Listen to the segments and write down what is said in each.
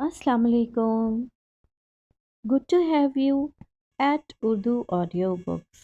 Assalamu alaikum. Good to have you at Urdu Audio Books.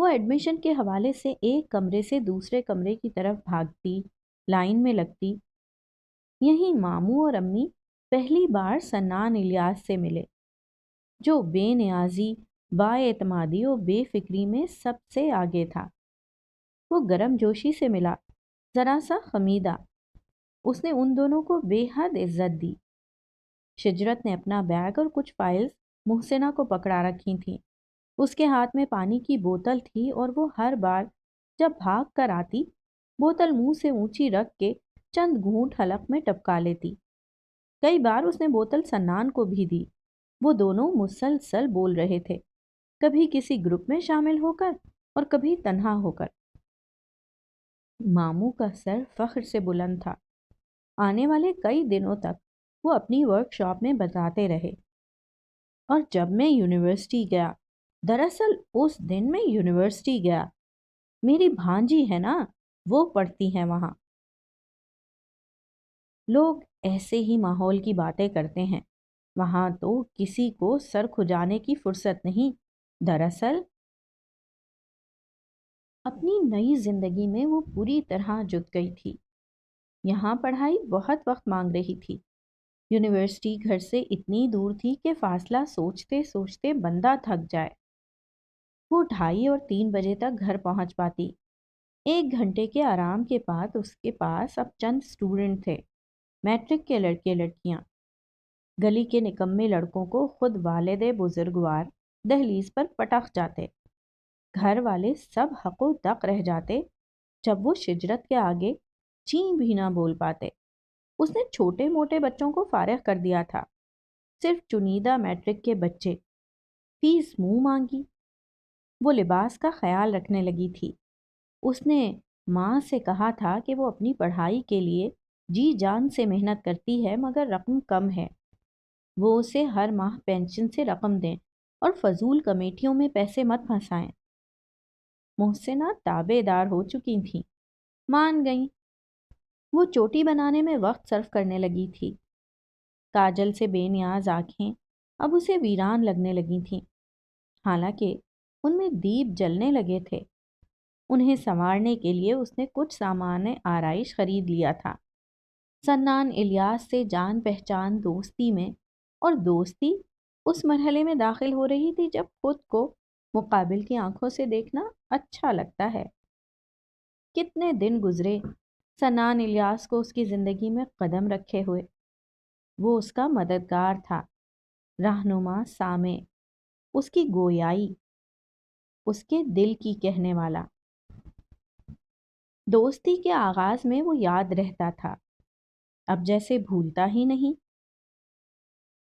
وہ admission کے حوالے سے ایک کمرے سے دوسرے کمرے کی طرف بھاگتی، لائن میں لگتی۔ یہیں ماموں اور امی پہلی بار سنان الیاس سے ملے، جو بے نیازی، با اعتمادی اور بے فکری میں سب سے آگے تھا۔ وہ گرم جوشی سے ملا، ذرا سا خمیدہ۔ اس نے ان دونوں کو بے حد عزت دی۔ شجرت نے اپنا بیگ اور کچھ فائلز محسنہ کو پکڑا رکھی تھیں۔ اس کے ہاتھ میں پانی کی بوتل تھی اور وہ ہر بار جب بھاگ کر آتی، بوتل منہ سے اونچی رکھ کے چند گھونٹ حلق میں ٹپکا لیتی۔ کئی بار اس نے بوتل سنان کو بھی دی۔ وہ دونوں مسلسل بول رہے تھے، کبھی کسی گروپ میں شامل ہو کر اور کبھی تنہا ہو کر۔ ماموں کا سر فخر سے بلند تھا۔ آنے والے کئی دنوں تک وہ اپنی ورک شاپ میں بتاتے رہے، اور جب میں یونیورسٹی گیا، دراصل اس دن میں یونیورسٹی گیا، میری بھانجی ہے نا، وہ پڑھتی ہیں وہاں۔ لوگ ایسے ہی ماحول کی باتیں کرتے ہیں، وہاں تو کسی کو سر کھجانے کی فرصت نہیں۔ دراصل اپنی نئی زندگی میں وہ پوری طرح جت گئی تھی۔ یہاں پڑھائی بہت وقت مانگ رہی تھی۔ یونیورسٹی گھر سے اتنی دور تھی کہ فاصلہ سوچتے سوچتے بندہ تھک جائے۔ وہ 2:30 اور 3 بجے تک گھر پہنچ پاتی۔ 1 گھنٹے کے آرام کے بعد اس کے پاس اب چند اسٹوڈنٹ تھے، میٹرک کے لڑکے لڑکیاں۔ گلی کے نکمے لڑکوں کو خود والد بزرگوار دہلیز پر پٹخ جاتے۔ گھر والے سب حق و دق رہ جاتے جب وہ شجرت کے آگے چیں بھی نہ بول پاتے۔ اس نے چھوٹے موٹے بچوں کو فارغ کر دیا تھا، صرف چنیدہ میٹرک کے بچے۔ فیس منہ مانگی۔ وہ لباس کا خیال رکھنے لگی تھی۔ اس نے ماں سے کہا تھا کہ وہ اپنی پڑھائی کے لیے جی جان سے محنت کرتی ہے، مگر رقم کم ہے۔ وہ اسے ہر ماہ پینشن سے رقم دیں اور فضول کمیٹیوں میں پیسے مت پھنسائیں۔ محسنہ تابع دار ہو چکی تھیں، مان گئیں۔ وہ چوٹی بنانے میں وقت صرف کرنے لگی تھی۔ کاجل سے بے نیاز آنکھیں اب اسے ویران لگنے لگی تھیں، حالانکہ ان میں دیپ جلنے لگے تھے۔ انہیں سنوارنے کے لیے اس نے کچھ سامان آرائش خرید لیا تھا۔ سنان الیاس سے جان پہچان دوستی میں، اور دوستی اس مرحلے میں داخل ہو رہی تھی جب خود کو مقابل کی آنکھوں سے دیکھنا اچھا لگتا ہے۔ کتنے دن گزرے سنان الیاس کو اس کی زندگی میں قدم رکھے ہوئے۔ وہ اس کا مددگار تھا، رہنما، سامع، اس کی گویائی، اس کے دل کی کہنے والا۔ دوستی کے آغاز میں وہ یاد رہتا تھا، اب جیسے بھولتا ہی نہیں۔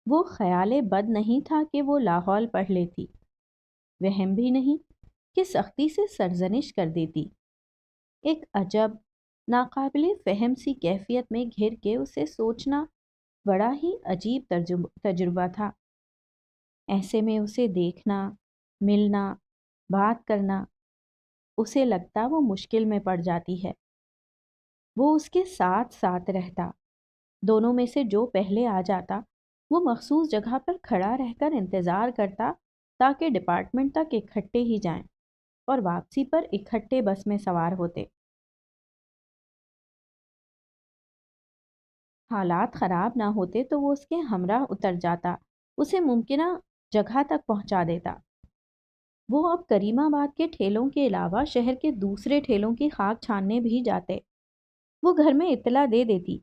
وہ خیال بد نہیں تھا کہ وہ لاحول پڑھ لیتی، وہم بھی نہیں کہ سختی سے سرزنش کر دیتی۔ ایک عجب، ناقابل فہم سی کیفیت میں گھر کے اسے سوچنا بڑا ہی عجیب تجربہ تھا۔ ایسے میں اسے دیکھنا، ملنا، بات کرنا، اسے لگتا وہ مشکل میں پڑ جاتی ہے۔ وہ اس کے ساتھ ساتھ رہتا، دونوں میں سے جو پہلے آ جاتا وہ مخصوص جگہ پر کھڑا رہ کر انتظار کرتا تاکہ ڈپارٹمنٹ تک اکٹھے ہی جائیں اور واپسی پر اکٹھے بس میں سوار ہوتے۔ حالات خراب نہ ہوتے تو وہ اس کے ہمراہ اتر جاتا، اسے ممکنہ جگہ تک پہنچا دیتا۔ وہ اب کریم آباد کے ٹھیلوں کے علاوہ شہر کے دوسرے ٹھیلوں کی خاک چھاننے بھی جاتے۔ وہ گھر میں اطلاع دے دیتی،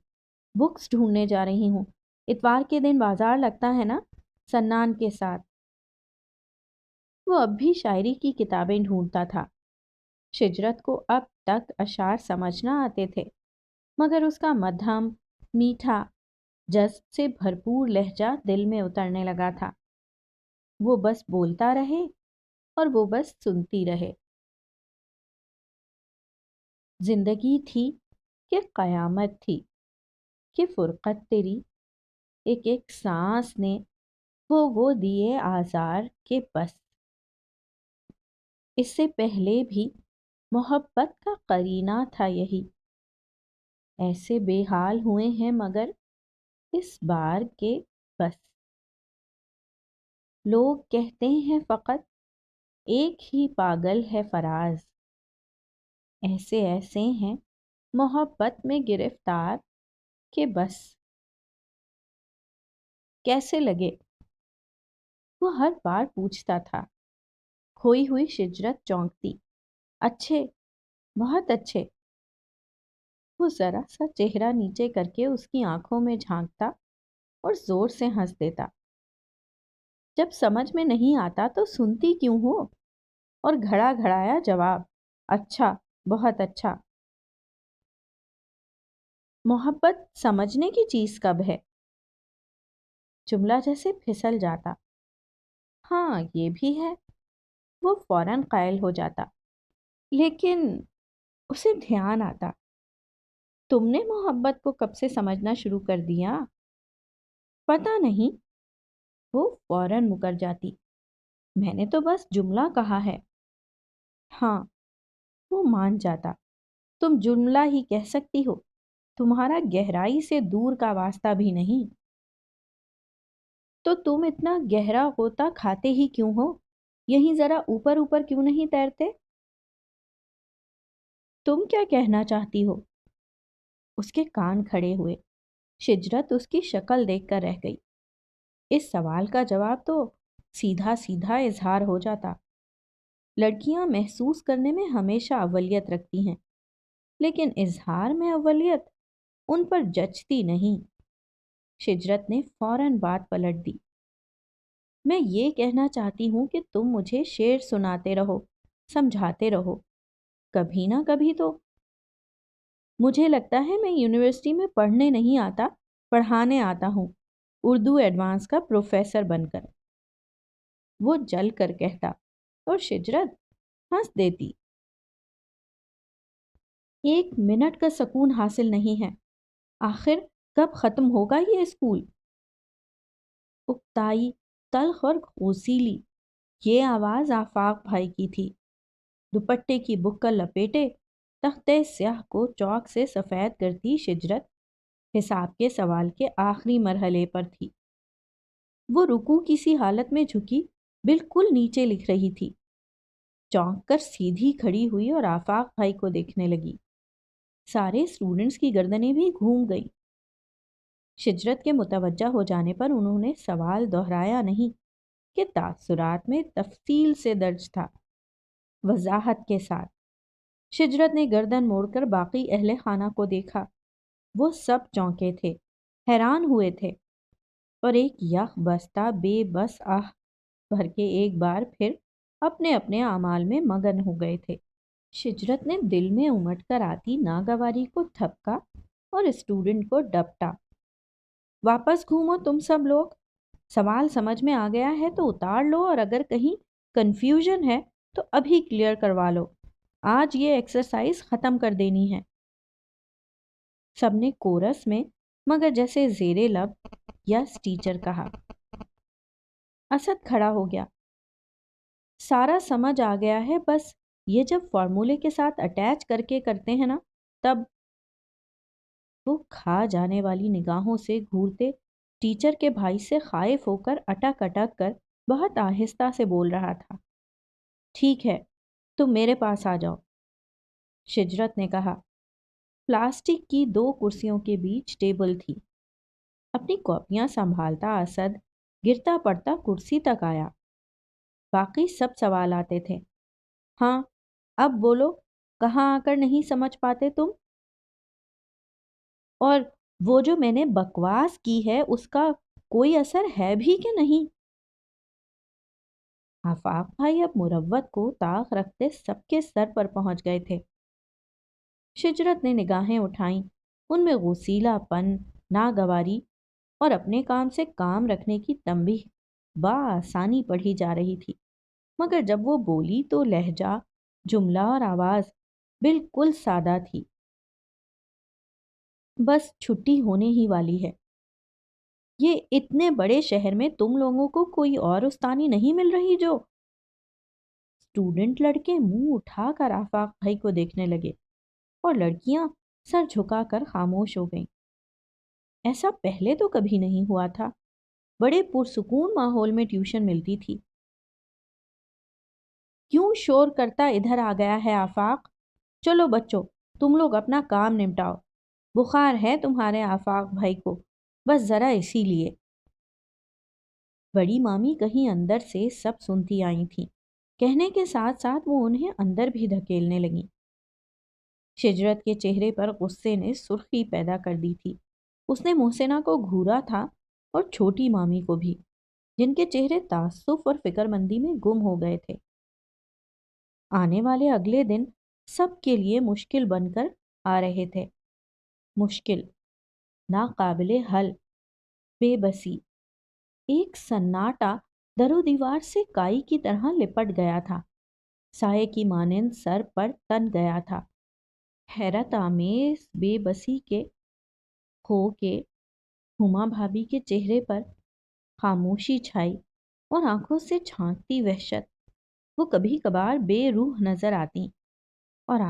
بکس ڈھونڈنے جا رہی ہوں، اتوار کے دن بازار لگتا ہے نا، سنان کے ساتھ۔ وہ اب بھی شاعری کی کتابیں ڈھونڈتا تھا۔ شجرت کو اب تک اشعار سمجھ نہ آتے تھے، مگر اس کا مدھم، میٹھا، جذب سے بھرپور لہجہ دل میں اترنے لگا تھا۔ وہ بس بولتا رہے اور وہ بس سنتی رہے۔ زندگی تھی کہ قیامت تھی کہ فرقت تیری، ایک ایک سانس نے وہ دیے آزار کے بس۔ اس سے پہلے بھی محبت کا قرینہ تھا یہی، ایسے بے حال ہوئے ہیں مگر اس بار کے بس۔ لوگ کہتے ہیں فقط ایک ہی پاگل ہے فراز، ایسے ایسے ہیں محبت میں گرفتار کہ بس کیسے لگے۔ وہ ہر بار پوچھتا تھا۔ کھوئی ہوئی شجرت چونکتی، اچھے، بہت اچھے۔ وہ ذرا سا چہرہ نیچے کر کے اس کی آنکھوں میں جھانکتا اور زور سے ہنس دیتا۔ جب سمجھ میں نہیں آتا تو سنتی کیوں ہو؟ اور گھڑا گھڑایا جواب، اچھا، بہت اچھا۔ محبت سمجھنے کی چیز کب ہے؟ جملہ جیسے پھسل جاتا۔ ہاں یہ بھی ہے، وہ فوراً قائل ہو جاتا۔ لیکن اسے دھیان آتا، تم نے محبت کو کب سے سمجھنا شروع کر دیا؟ پتہ نہیں، وہ فوراً مکر جاتی۔ میں نے تو بس جملہ کہا ہے۔ ہاں، وہ مان جاتا، تم جملہ ہی کہہ سکتی ہو، تمہارا گہرائی سے دور کا واسطہ بھی نہیں۔ تو تم اتنا گہرا غوطہ کھاتے ہی کیوں ہو؟ یہیں ذرا اوپر اوپر کیوں نہیں تیرتے؟ تم کیا کہنا چاہتی ہو؟ اس کے کان کھڑے ہوئے۔ شجرت اس کی شکل دیکھ کر رہ گئی۔ اس سوال کا جواب تو سیدھا سیدھا اظہار ہو جاتا۔ لڑکیاں محسوس کرنے میں ہمیشہ اولیت رکھتی ہیں، لیکن اظہار میں اولیت ان پر جچتی نہیں۔ شجرت نے فوراً بات پلٹ دی۔ میں یہ کہنا چاہتی ہوں کہ تم مجھے شعر سناتے رہو، سمجھاتے رہو، کبھی نہ کبھی تو۔ مجھے لگتا ہے میں یونیورسٹی میں پڑھنے نہیں آتا، پڑھانے آتا ہوں، اردو ایڈوانس کا پروفیسر بن کر۔ وہ جل کر کہتا اور شجرت ہنس دیتی۔ ایک منٹ کا سکون حاصل نہیں ہے۔ آخر کب ختم ہوگا یہ اسکول؟ اکتائی، تلخ اور غوثیلی، یہ آواز آفاق بھائی کی تھی۔ دوپٹے کی بکل لپیٹے تختے سیاہ کو چاک سے سفید کرتی شجرت حساب کے سوال کے آخری مرحلے پر تھی۔ وہ رکوع کی سی حالت میں جھکی بالکل نیچے لکھ رہی تھی۔ چونک کر سیدھی کھڑی ہوئی اور آفاق بھائی کو دیکھنے لگی۔ سارے اسٹوڈنٹس کی گردنیں بھی گھوم گئی۔ شجرت کے متوجہ ہو جانے پر انہوں نے سوال دہرایا نہیں کہ تاثرات میں تفصیل سے درج تھا، وضاحت کے ساتھ۔ شجرت نے گردن موڑ کر باقی اہل خانہ کو دیکھا۔ وہ سب چونکے تھے، حیران ہوئے تھے، اور ایک یک بستہ بے بس آہ بھر کے ایک بار پھر اپنے اپنے اعمال میں مگن ہو گئے تھے۔ شجرت نے دل میں امٹ کر آتی ناگواری کو تھپکا اور اسٹوڈنٹ کو ڈپٹا۔ واپس گھومو تم سب لوگ، سوال سمجھ میں آ گیا ہے تو اتار لو، اور اگر کہیں کنفیوژن ہے تو ابھی کلیئر کروا لو۔ آج یہ ایکسرسائز ختم کر دینی ہے۔ سب نے کورس میں مگر جیسے زیر لب یس ٹیچر کہا۔ اسد کھڑا ہو گیا۔ سارا سمجھ آ گیا ہے، بس یہ جب فارمولے کے ساتھ اٹیچ کر کے کرتے ہیں نا تب۔ وہ کھا جانے والی نگاہوں سے گھورتے ٹیچر کے بھائی سے خائف ہو کر اٹک اٹک کر بہت آہستہ سے بول رہا تھا۔ ٹھیک ہے، تم میرے پاس آ جاؤ، شجرت نے کہا۔ پلاسٹک کی 2 کرسیوں کے بیچ ٹیبل تھی۔ اپنی کاپیاں سنبھالتا اسد گرتا پڑتا کرسی تک آیا۔ باقی سب سوال آتے تھے۔ ہاں، اب بولو، کہاں آ کر نہیں سمجھ پاتے تم؟ اور وہ جو میں نے بکواس کی ہے اس کا کوئی اثر ہے بھی کہ نہیں؟ آفاق بھائی اب مروت کو طاق رکھتے سب کے سر پر پہنچ گئے تھے۔ شجرت نے نگاہیں اٹھائیں، ان میں غسیلا پن، ناگواری اور اپنے کام سے کام رکھنے کی تنبیہ بآسانی پڑھی جا رہی تھی، مگر جب وہ بولی تو لہجہ، جملہ اور آواز بالکل سادہ تھی۔ بس چھٹی ہونے ہی والی ہے۔ یہ اتنے بڑے شہر میں تم لوگوں کو کوئی اور استانی نہیں مل رہی جو؟ اسٹوڈنٹ لڑکے منہ اٹھا کر آفاق بھائی کو دیکھنے لگے اور لڑکیاں سر جھکا کر خاموش ہو گئیں۔ ایسا پہلے تو کبھی نہیں ہوا تھا۔ بڑے پرسکون ماحول میں ٹیوشن ملتی تھی۔ کیوں شور کرتا ادھر آ گیا ہے آفاق؟ چلو بچوں، تم لوگ اپنا کام نمٹاؤ، بخار ہے تمہارے آفاق بھائی کو، بس ذرا اسی لیے۔ بڑی مامی کہیں اندر سے سب سنتی آئی تھیں، کہنے کے ساتھ ساتھ وہ انہیں اندر بھی دھکیلنے لگیں۔ شجرت کے چہرے پر غصے نے سرخی پیدا کر دی تھی۔ اس نے محسنہ کو گھورا تھا اور چھوٹی مامی کو بھی، جن کے چہرے تعصب اور فکر مندی میں گم ہو گئے تھے۔ آنے والے اگلے دن سب کے لیے مشکل بن کر آ رہے تھے۔ مشکل، ناقابل حل، بے بسی۔ ایک سناٹا در و دیوار سے کائی کی طرح لپٹ گیا تھا، سائے کی مانند سر پر تن گیا تھا۔ حیرت آمیز بے بسی کے ہو کے ہما بھابھی کے چہرے پر خاموشی چھائی اور آنکھوں سے جھانکتی وحشت۔ وہ کبھی کبھار بے روح نظر آتی، اور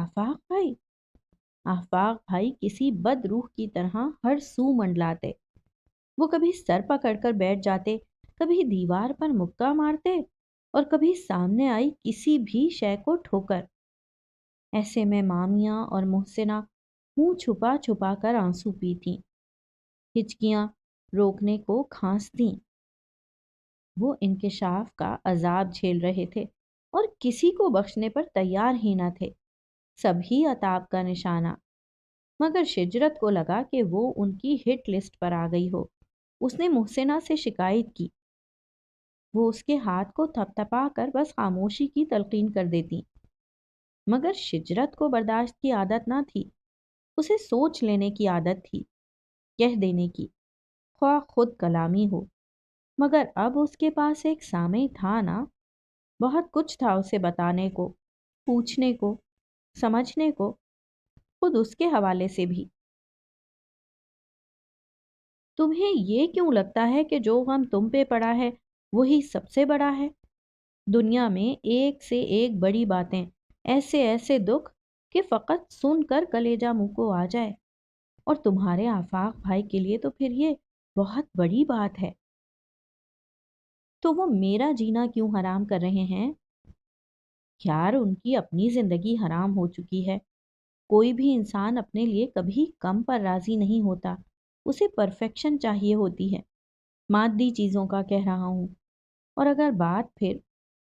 آفاق بھائی کسی بد روح کی طرح ہر سو منڈلاتے۔ وہ کبھی سر پکڑ کر بیٹھ جاتے، کبھی دیوار پر مکہ مارتے اور کبھی سامنے آئی کسی بھی شے کو ٹھوکر۔ ایسے میں مامیاں اور محسنہ منہ چھپا چھپا کر آنسو پیتیں، ہچکیاں روکنے کو کھانستیں۔ وہ انکشاف کا عذاب جھیل رہے تھے اور کسی کو بخشنے پر تیار ہی نہ تھے، سبھی عتاب کا نشانہ۔ مگر شجرت کو لگا کہ وہ ان کی ہٹ لسٹ پر آ گئی ہو۔ اس نے محسنہ سے شکایت کی، وہ اس کے ہاتھ کو تھپ تھپا کر بس خاموشی کی تلقین کر دیتی۔ مگر شجرت کو برداشت کی عادت نہ تھی، اسے سوچ لینے کی عادت تھی، کہہ دینے کی، خواہ خود کلامی ہو۔ مگر اب اس کے پاس ایک سامع تھا نا، بہت کچھ تھا اسے بتانے کو، پوچھنے کو، سمجھنے کو، خود اس کے حوالے سے بھی۔ تمہیں یہ کیوں لگتا ہے کہ جو غم تم پہ پڑا ہے وہی سب سے بڑا ہے؟ دنیا میں ایک سے ایک بڑی باتیں، ایسے ایسے دکھ کہ فقط سن کر کلیجہ منہ کو آ جائے، اور تمہارے آفاق بھائی کے لیے تو پھر یہ بہت بڑی بات ہے۔ تو وہ میرا جینا کیوں حرام کر رہے ہیں؟ یار، ان کی اپنی زندگی حرام ہو چکی ہے۔ کوئی بھی انسان اپنے لیے کبھی کم پر راضی نہیں ہوتا، اسے پرفیکشن چاہیے ہوتی ہے۔ مادی چیزوں کا کہہ رہا ہوں۔ اور اگر بات پھر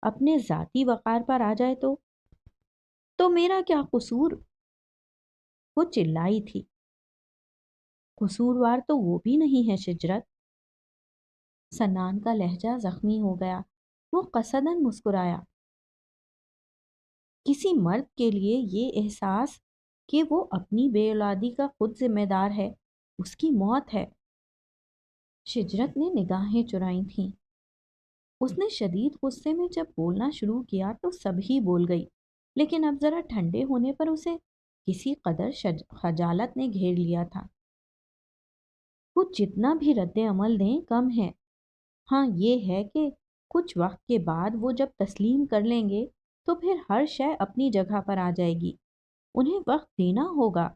اپنے ذاتی وقار پر آ جائے تو میرا کیا قصور؟ وہ چلائی تھی۔ قصوروار تو وہ بھی نہیں ہے شجرت۔ سنان کا لہجہ زخمی ہو گیا، وہ قصداً مسکرایا۔ کسی مرد کے لیے یہ احساس کہ وہ اپنی بے اولادی کا خود ذمہ دار ہے، اس کی موت ہے۔ شجرت نے نگاہیں چرائی تھیں۔ اس نے شدید غصے میں جب بولنا شروع کیا تو سبھی بول گئی، لیکن اب ذرا ٹھنڈے ہونے پر اسے کسی قدر خجالت نے گھیر لیا تھا۔ وہ جتنا بھی رد عمل دیں کم ہے۔ ہاں یہ ہے کہ کچھ وقت کے بعد وہ جب تسلیم کر لیں گے تو پھر ہر شے اپنی جگہ پر آ جائے گی، انہیں وقت دینا ہوگا۔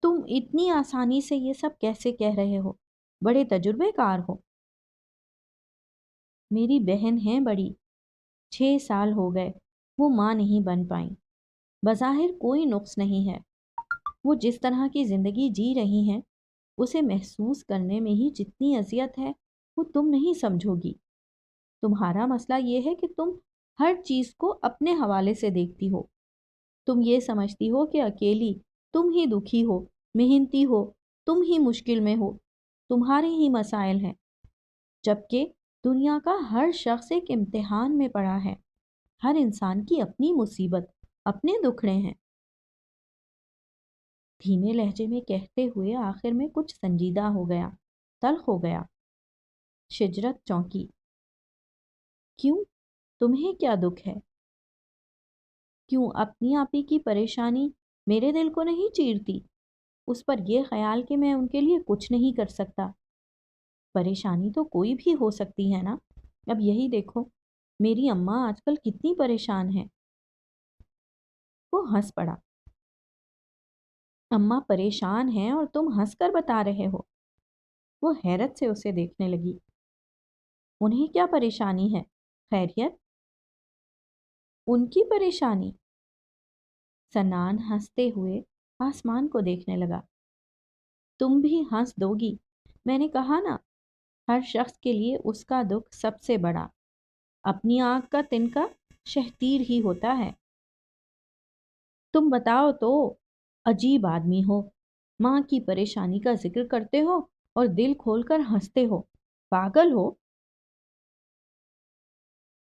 تم اتنی آسانی سے یہ سب کیسے کہہ رہے ہو؟ بڑے تجربے کار ہو۔ میری بہن ہیں بڑی، 6 سال ہو گئے وہ ماں نہیں بن پائیں۔ بظاہر کوئی نقص نہیں ہے، وہ جس طرح کی زندگی جی رہی ہیں اسے محسوس کرنے میں ہی جتنی اذیت ہے وہ تم نہیں سمجھو گی۔ تمہارا مسئلہ یہ ہے کہ تم ہر چیز کو اپنے حوالے سے دیکھتی ہو۔ تم یہ سمجھتی ہو کہ اکیلی تم ہی دکھی ہو، محنتی ہو، تم ہی مشکل میں ہو، تمہارے ہی مسائل ہیں، جبکہ دنیا کا ہر شخص ایک امتحان میں پڑا ہے۔ ہر انسان کی اپنی مصیبت، اپنے دکھڑے ہیں۔ دھیمے لہجے میں کہتے ہوئے آخر میں کچھ سنجیدہ ہو گیا، تلخ ہو گیا۔ شجرت چونکی۔ کیوں؟ تمہیں کیا دکھ ہے؟ کیوں اپنی آپی کی پریشانی میرے دل کو نہیں چیرتی؟ اس پر یہ خیال کہ میں ان کے لیے کچھ نہیں کر سکتا۔ پریشانی تو کوئی بھی ہو سکتی ہے نا۔ اب یہی دیکھو، میری اماں آج کل کتنی پریشان ہیں۔ وہ ہنس پڑا۔ اماں پریشان ہیں اور تم ہنس کر بتا رہے ہو؟ وہ حیرت سے اسے دیکھنے لگی۔ انہیں کیا پریشانی ہے؟ خیریت؟ ان کی پریشانی؟ سنان ہنستے ہوئے آسمان کو دیکھنے لگا۔ تم بھی ہنس دو گی؟ میں نے کہا نا، ہر شخص کے لیے اس کا دکھ سب سے بڑا اپنی آنکھ کا تنکا شہتیر ہی ہوتا ہے۔ تم بتاؤ تو، عجیب آدمی ہو، ماں کی پریشانی کا ذکر کرتے ہو اور دل کھول کر ہنستے ہو، پاگل ہو۔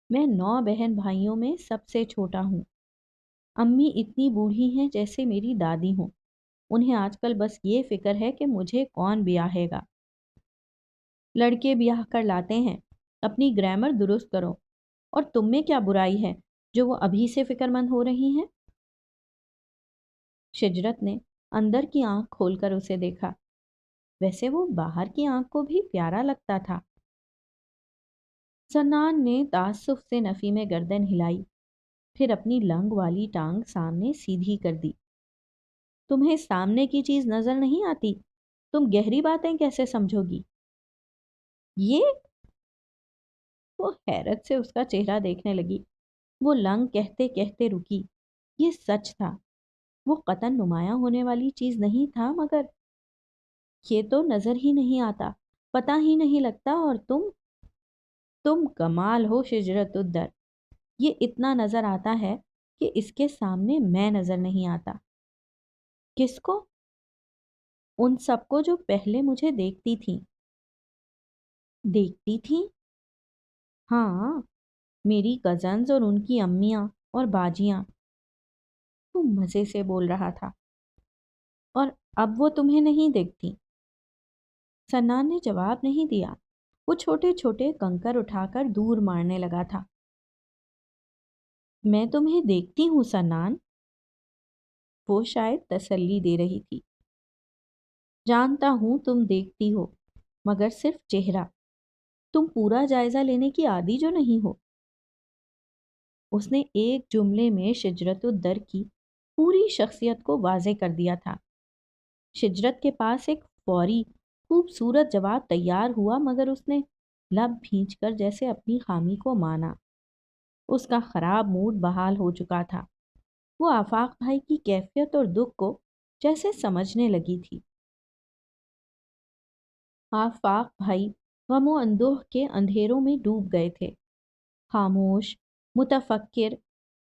میں 9 بہن بھائیوں میں سب سے چھوٹا ہوں۔ امی اتنی بوڑھی ہیں جیسے میری دادی ہوں، انہیں آج کل بس یہ فکر ہے کہ مجھے کون بیاہے گا۔ لڑکے بیاہ کر لاتے ہیں، اپنی گرامر درست کرو، اور تم میں کیا برائی ہے جو وہ ابھی سے فکر مند ہو رہی ہیں؟ شجرت نے اندر کی آنکھ کھول کر اسے دیکھا، ویسے وہ باہر کی آنکھ کو بھی پیارا لگتا تھا۔ سنان نے تعصب سے نفی میں گردن ہلائی، پھر اپنی لنگ والی ٹانگ سامنے سیدھی کر دی۔ تمہیں سامنے کی چیز نظر نہیں آتی؟ تم گہری باتیں کیسے سمجھو گی؟ یہ؟ وہ حیرت سے اس کا چہرہ دیکھنے لگی۔ وہ لنگ کہتے کہتے رکی۔ یہ سچ تھا، وہ قطعاً نمایاں ہونے والی چیز نہیں تھا، مگر یہ تو نظر ہی نہیں آتا، پتہ ہی نہیں لگتا، اور تم کمال ہو شجرت الدر، یہ اتنا نظر آتا ہے کہ اس کے سامنے میں نظر نہیں آتا۔ کس کو؟ ان سب کو جو پہلے مجھے دیکھتی تھیں۔ دیکھتی تھیں؟ ہاں، میری کزنز اور ان کی امیاں اور باجیاں۔ وہ مزے سے بول رہا تھا۔ اور اب وہ تمہیں نہیں دیکھتی؟ سنان نے جواب نہیں دیا، وہ چھوٹے چھوٹے کنکر اٹھا کر دور مارنے لگا تھا۔ میں تمہیں دیکھتی ہوں سنان، وہ شاید تسلی دے رہی تھی۔ جانتا ہوں تم دیکھتی ہو، مگر صرف چہرہ، تم پورا جائزہ لینے کی عادی جو نہیں ہو۔ اس نے ایک جملے میں شجرت الدر کی پوری شخصیت کو واضح کر دیا تھا۔ شجرت کے پاس ایک فوری خوبصورت جواب تیار ہوا، مگر اس نے لب بھینچ کر جیسے اپنی خامی کو مانا۔ اس کا خراب موڈ بحال ہو چکا تھا۔ وہ آفاق بھائی کی کیفیت اور دکھ کو جیسے سمجھنے لگی تھی۔ آفاق بھائی غم و اندوہ کے اندھیروں میں ڈوب گئے تھے، خاموش، متفکر،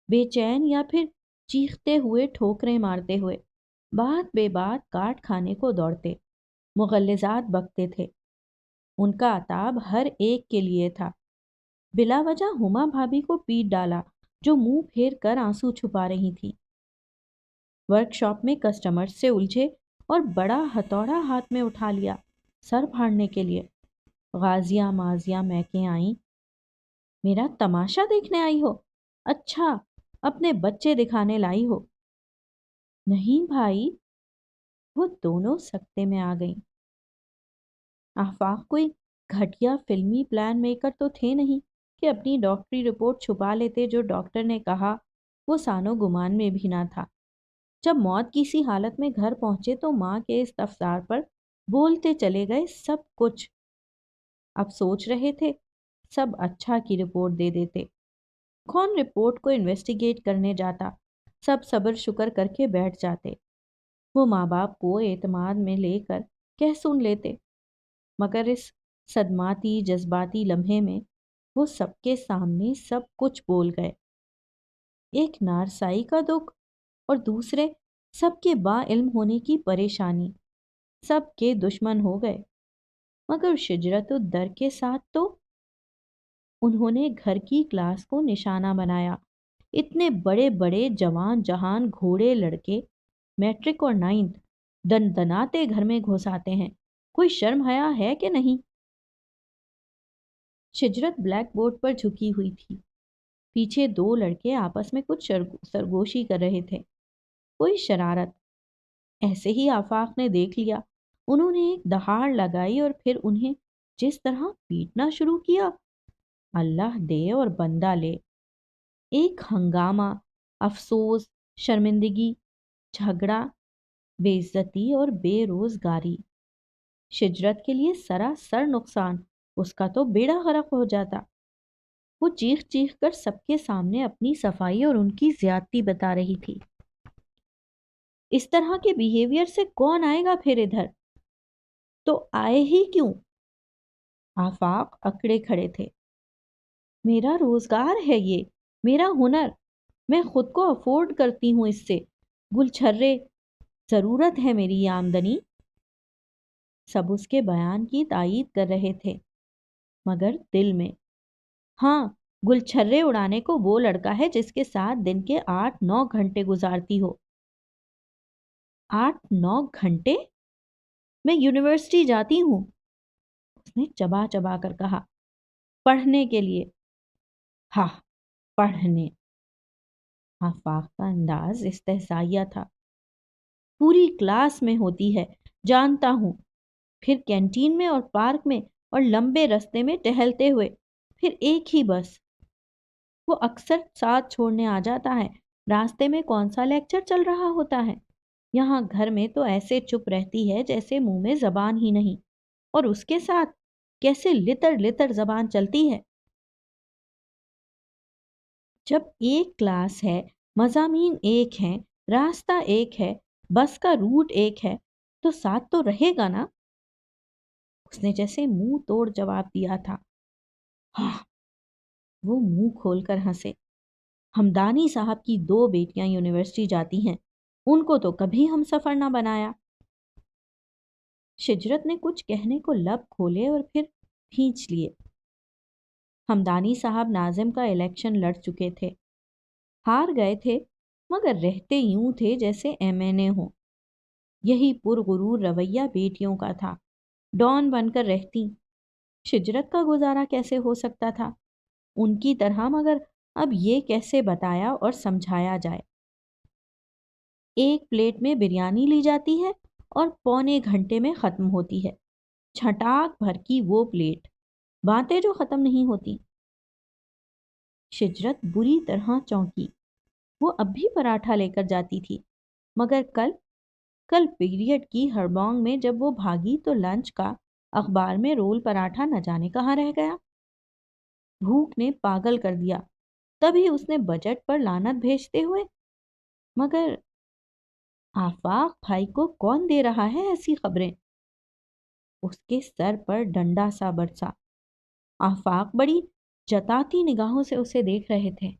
بے چین، یا پھر چیختے ہوئے ٹھوکریں مارتے ہوئے بات بے بات کاٹ کھانے کو دوڑتے، مغلظات بکتے تھے۔ ان کا عتاب ہر ایک کے لیے تھا۔ بلا وجہ ہما بھابھی کو پیٹ ڈالا جو منہ پھیر کر آنسو چھپا رہی تھی۔ ورک شاپ میں کسٹمر سے الجھے اور بڑا ہتھوڑا ہاتھ میں اٹھا لیا سر پھاڑنے کے لیے۔ غازیاں مازیاں میکیں آئیں۔ میرا تماشا دیکھنے آئی ہو؟ اچھا، اپنے بچے دکھانے لائی ہو؟ نہیں بھائی، وہ دونوں سکتے میں آ گئیں۔ آفاق کوئی گھٹیا فلمی پلان میکر تو تھے نہیں کہ اپنی ڈاکٹری رپورٹ چھپا لیتے۔ جو ڈاکٹر نے کہا وہ سانو گمان میں بھی نہ تھا۔ جب موت کی سی حالت میں گھر پہنچے تو ماں کے استفسار پر بولتے چلے گئے سب کچھ۔ اب سوچ رہے تھے سب اچھا کی رپورٹ دے دیتے، کون رپورٹ کو انویسٹیگیٹ کرنے جاتا، سب صبر شکر کر کے بیٹھ جاتے۔ وہ ماں باپ کو اعتماد میں لے کر کہہ سن لیتے، مگر اس صدماتی جذباتی لمحے میں وہ سب کے سامنے سب کچھ بول گئے۔ ایک نارسائی کا دکھ، اور دوسرے سب کے با علم ہونے کی پریشانی۔ سب کے دشمن ہو گئے، مگر شجرت الدر کے ساتھ تو انہوں نے گھر کی کلاس کو نشانہ بنایا۔ اتنے بڑے بڑے جوان جہان گھوڑے لڑکے میٹرک اور 9th دن دناتے گھر میں گھس آتے ہیں، کوئی شرم حیا ہے کہ نہیں؟ شجرت بلیک بورڈ پر جھکی ہوئی تھی، پیچھے 2 لڑکے آپس میں کچھ سرگوشی کر رہے تھے۔ کوئی شرارت۔ ایسے ہی آفاق نے دیکھ لیا، انہوں نے ایک دہاڑ لگائی اور پھر انہیں جس طرح پیٹنا شروع کیا، اللہ دے اور بندہ لے۔ ایک ہنگامہ، افسوس، شرمندگی، جھگڑا، بے عزتی اور بے روزگاری۔ شجرت کے لیے سراسر نقصان، اس کا تو بیڑا غرق ہو جاتا۔ وہ چیخ چیخ کر سب کے سامنے اپنی صفائی اور ان کی زیادتی بتا رہی تھی۔ اس طرح کے بیہیویئر سے کون آئے گا پھر ادھر؟ تو آئے ہی کیوں؟ آفاق اکڑے کھڑے تھے۔ میرا روزگار ہے یہ، میرا ہنر، میں خود کو افورڈ کرتی ہوں اس سے، گلچھرے، ضرورت ہے میری یہ آمدنی۔ سب اس کے بیان کی تائید کر رہے تھے، مگر دل میں، ہاں، گلچھرے اڑانے کو وہ لڑکا ہے جس کے ساتھ دن کے 8-9 گھنٹے گزارتی ہو۔ 8-9 گھنٹے؟ میں یونیورسٹی جاتی ہوں، اس نے چبا چبا کر کہا، پڑھنے کے لیے۔ ہاں، پڑھنے۔ آفاق کا انداز استہزائیہ تھا۔ پوری کلاس میں ہوتی ہے، جانتا ہوں، پھر کینٹین میں اور پارک میں اور لمبے رستے میں ٹہلتے ہوئے، پھر ایک ہی بس۔ وہ اکثر ساتھ چھوڑنے آ جاتا ہے، راستے میں کون سا لیکچر چل رہا ہوتا ہے، یہاں گھر میں تو ایسے چپ رہتی ہے جیسے منہ میں زبان ہی نہیں، اور اس کے ساتھ کیسے لتر لتر زبان چلتی ہے۔ جب ایک کلاس ہے، مضامین ایک ہیں، راستہ ایک ہے، بس کا روٹ ایک ہے، تو ساتھ تو رہے گا نا؟ اس نے جیسے منہ توڑ جواب دیا تھا۔ ہاں، وہ منہ کھول کر ہنسے۔ ہمدانی صاحب کی 2 بیٹیاں یونیورسٹی جاتی ہیں، ان کو تو کبھی ہم سفر نہ بنایا۔ شجرت نے کچھ کہنے کو لب کھولے اور پھر کھینچ لیے۔ ہمدانی صاحب ناظم کا الیکشن لڑ چکے تھے، ہار گئے تھے، مگر رہتے یوں تھے جیسے ایم این اے ہوں۔ یہی پرغرور رویہ بیٹیوں کا تھا، ڈان بن کر رہتی۔ شجرت کا گزارا کیسے ہو سکتا تھا ان کی طرح؟ مگر اب یہ کیسے بتایا اور سمجھایا جائے؟ ایک پلیٹ میں بریانی لی جاتی ہے اور پونے گھنٹے میں ختم ہوتی ہے، چھٹاک بھر کی وہ پلیٹ، باتیں جو ختم نہیں ہوتی۔ شجرت بری طرح چونکی۔ وہ اب بھی پراٹھا لے کر جاتی تھی، مگر کل پیریڈ کی ہڑبونگ میں جب وہ بھاگی تو لنچ کا اخبار میں رول پراٹھا نہ جانے کہاں رہ گیا۔ بھوک نے پاگل کر دیا، تبھی اس نے بجٹ پر لعنت بھیجتے ہوئے۔ مگر آفاق بھائی کو کون دے رہا ہے ایسی خبریں؟ اس کے سر پر ڈنڈا سا برسا۔ آفاق بڑی جتاتی نگاہوں سے اسے دیکھ رہے تھے۔